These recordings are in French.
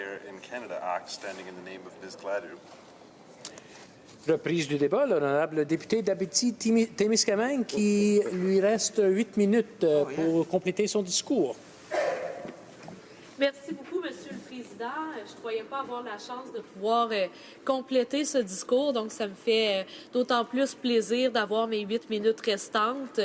Care in Canada Act standing in the name of Ms. Gladue. Reprise du débat, l'honorable député d'Abitibi-Témiscamingue qui lui reste 8 minutes pour compléter son discours. Merci beaucoup, Monsieur le Président. Je ne croyais pas avoir la chance de pouvoir compléter ce discours, donc ça me fait d'autant plus plaisir d'avoir mes 8 minutes restantes.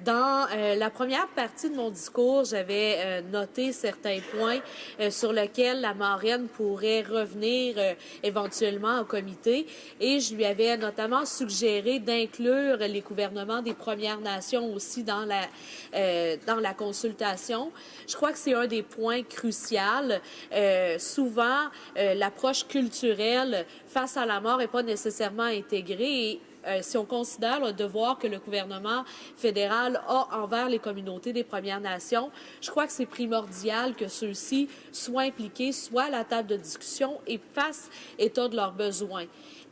Dans la première partie de mon discours, j'avais noté certains points sur lesquels la marraine pourrait revenir éventuellement au comité et je lui avais notamment suggéré d'inclure les gouvernements des Premières Nations aussi dans la consultation. Je crois que c'est un des points cruciaux. Souvent, l'approche culturelle face à la mort n'est pas nécessairement intégrée et si on considère le devoir que le gouvernement fédéral a envers les communautés des Premières Nations, je crois que c'est primordial que ceux-ci soient impliqués, soient à la table de discussion et fassent état de leurs besoins.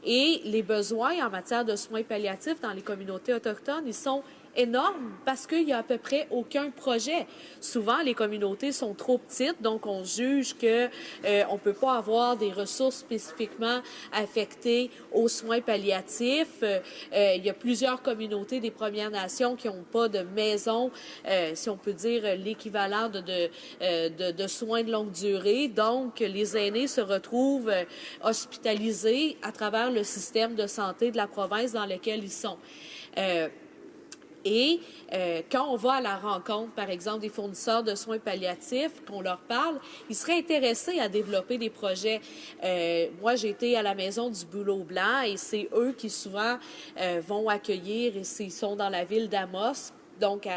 Et les besoins en matière de soins palliatifs dans les communautés autochtones, ils sont énorme parce qu'il n'y a à peu près aucun projet. Souvent, les communautés sont trop petites, donc on juge que on peut pas avoir des ressources spécifiquement affectées aux soins palliatifs. Il y a plusieurs communautés des Premières Nations qui n'ont pas de maison, si on peut dire l'équivalent de soins de longue durée. Donc, les aînés se retrouvent hospitalisés à travers le système de santé de la province dans lequel ils sont. Et quand on va à la rencontre, par exemple, des fournisseurs de soins palliatifs, qu'on leur parle, ils seraient intéressés à développer des projets. Moi, j'ai été à la Maison du Bouleau Blanc et c'est eux qui souvent vont accueillir, et ils sont dans la ville d'Amos, donc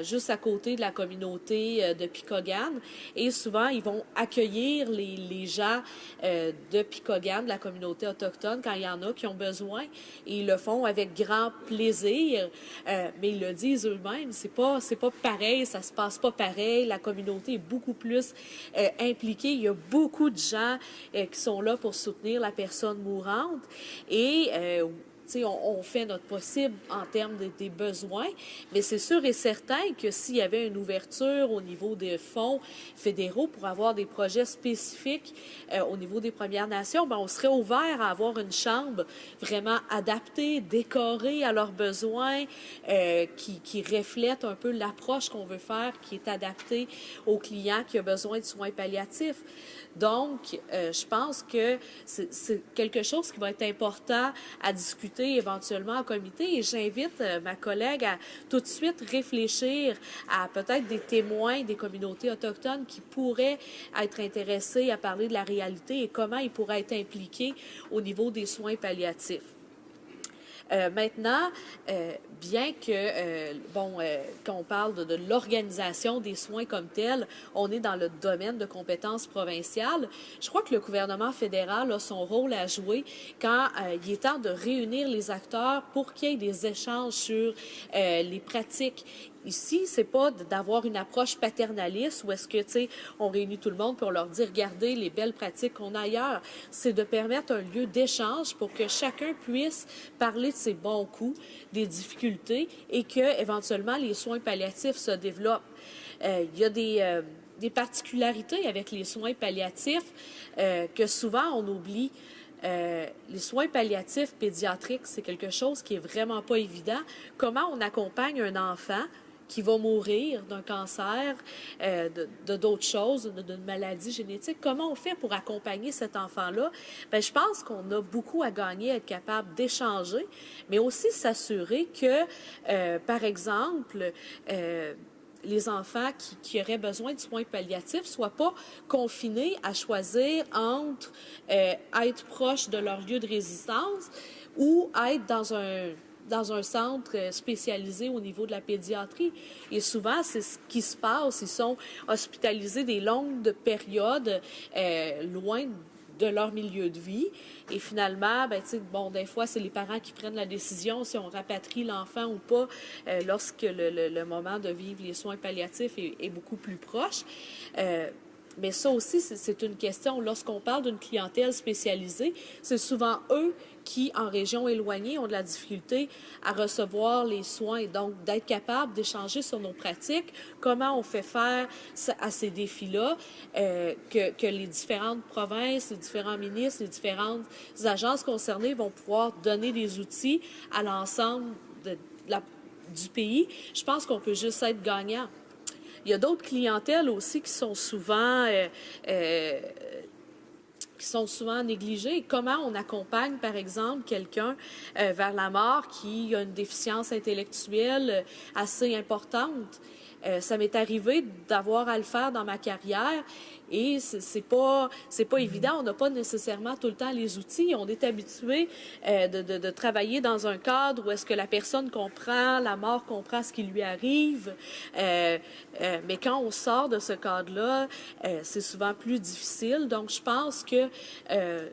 juste à côté de la communauté de Picogan. Et souvent, ils vont accueillir les gens de Picogan, de la communauté autochtone, quand il y en a qui ont besoin. Et ils le font avec grand plaisir. Mais ils le disent eux-mêmes, c'est pas pareil, ça se passe pas pareil. La communauté est beaucoup plus impliquée. Il y a beaucoup de gens qui sont là pour soutenir la personne mourante. Et on fait notre possible en termes des besoins, mais c'est sûr et certain que s'il y avait une ouverture au niveau des fonds fédéraux pour avoir des projets spécifiques au niveau des Premières Nations, on serait ouvert à avoir une chambre vraiment adaptée, décorée à leurs besoins, qui reflète un peu l'approche qu'on veut faire, qui est adaptée au client qui a besoin de soins palliatifs. Donc, je pense que c'est quelque chose qui va être important à discuter éventuellement en comité et j'invite ma collègue à tout de suite réfléchir à peut-être des témoins des communautés autochtones qui pourraient être intéressés à parler de la réalité et comment ils pourraient être impliqués au niveau des soins palliatifs. Maintenant, bien que, quand on parle de l'organisation des soins comme tel, on est dans le domaine de compétences provinciales. Je crois que le gouvernement fédéral a son rôle à jouer quand il est temps de réunir les acteurs pour qu'il y ait des échanges sur les pratiques. Ici, c'est pas d'avoir une approche paternaliste où est-ce que, on réunit tout le monde pour leur dire, regardez les belles pratiques qu'on a ailleurs. C'est de permettre un lieu d'échange pour que chacun puisse parler de ses bons coups, des difficultés et que, éventuellement, les soins palliatifs se développent. Il y a des particularités avec les soins palliatifs que souvent on oublie. Les soins palliatifs pédiatriques, c'est quelque chose qui est vraiment pas évident. Comment on accompagne un enfant qui va mourir d'un cancer, de d'autres choses, d'une maladie génétique. Comment on fait pour accompagner cet enfant-là? Je pense qu'on a beaucoup à gagner à être capable d'échanger, mais aussi s'assurer que, par exemple, les enfants qui auraient besoin de soins palliatifs soient pas confinés à choisir entre être proche de leur lieu de résidence ou être dans un centre spécialisé au niveau de la pédiatrie. Et souvent, c'est ce qui se passe. Ils sont hospitalisés des longues périodes loin de leur milieu de vie. Et finalement, des fois, c'est les parents qui prennent la décision si on rapatrie l'enfant ou pas lorsque le moment de vivre les soins palliatifs est beaucoup plus proche. Mais ça aussi, c'est une question. Lorsqu'on parle d'une clientèle spécialisée, c'est souvent eux qui, en région éloignée, ont de la difficulté à recevoir les soins. Donc, d'être capable d'échanger sur nos pratiques, comment on fait faire à ces défis-là, que les différentes provinces, les différents ministres, les différentes agences concernées vont pouvoir donner des outils à l'ensemble du pays. Je pense qu'on peut juste être gagnant. Il y a d'autres clientèles aussi qui sont souvent négligées. Comment on accompagne, par exemple, quelqu'un vers la mort qui a une déficience intellectuelle assez importante? Ça m'est arrivé d'avoir à le faire dans ma carrière et c'est pas évident. On n'a pas nécessairement tout le temps les outils. On est habitué de travailler dans un cadre où est-ce que la personne comprend, la mort comprend ce qui lui arrive. Mais quand on sort de ce cadre-là, c'est souvent plus difficile. Donc, je pense que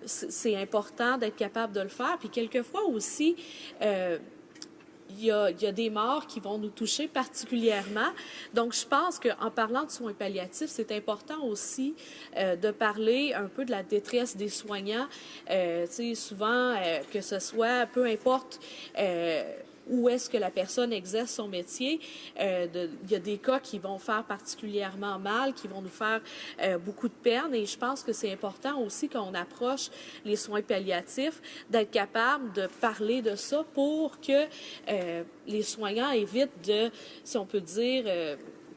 c'est important d'être capable de le faire. Puis quelquefois aussi, il y a des morts qui vont nous toucher particulièrement. Donc, je pense qu'en parlant de soins palliatifs, c'est important aussi de parler un peu de la détresse des soignants. Tu sais, souvent, que ce soit, peu importe où est-ce que la personne exerce son métier, il y a des cas qui vont faire particulièrement mal, qui vont nous faire beaucoup de peine. Et je pense que c'est important aussi quand on approche les soins palliatifs, d'être capable de parler de ça pour que les soignants évitent de, si on peut dire,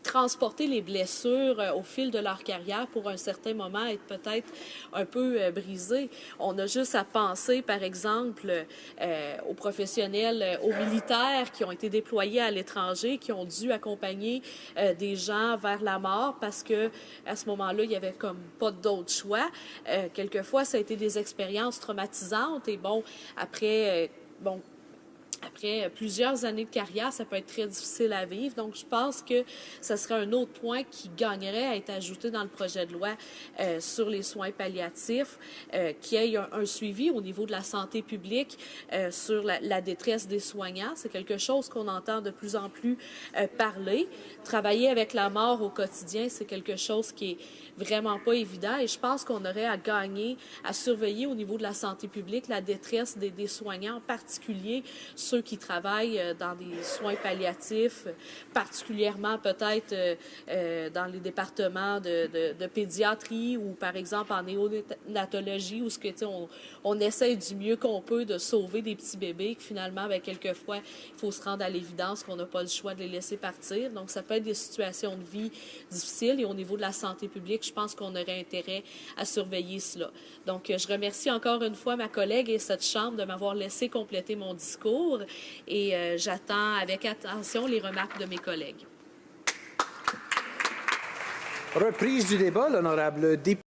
transporter les blessures au fil de leur carrière pour un certain moment être peut-être un peu brisés. On a juste à penser, par exemple, aux professionnels, aux militaires qui ont été déployés à l'étranger, qui ont dû accompagner des gens vers la mort parce que à ce moment-là, il y avait comme pas d'autre choix. Quelquefois, ça a été des expériences traumatisantes et après plusieurs années de carrière, ça peut être très difficile à vivre. Donc, je pense que ce serait un autre point qui gagnerait à être ajouté dans le projet de loi sur les soins palliatifs, qu'il y ait un suivi au niveau de la santé publique sur la détresse des soignants. C'est quelque chose qu'on entend de plus en plus parler. Travailler avec la mort au quotidien, c'est quelque chose qui est vraiment pas évident et je pense qu'on aurait à gagner à surveiller au niveau de la santé publique la détresse des soignants, en particulier ceux qui travaillent dans des soins palliatifs, particulièrement peut-être dans les départements de pédiatrie ou par exemple en néonatologie où on essaie du mieux qu'on peut de sauver des petits bébés que finalement, quelquefois, il faut se rendre à l'évidence qu'on n'a pas le choix de les laisser partir. Donc, ça peut être des situations de vie difficiles et au niveau de la santé publique, je pense qu'on aurait intérêt à surveiller cela. Donc, je remercie encore une fois ma collègue et cette Chambre de m'avoir laissé compléter mon discours et j'attends avec attention les remarques de mes collègues. Reprise du débat, l'honorable député.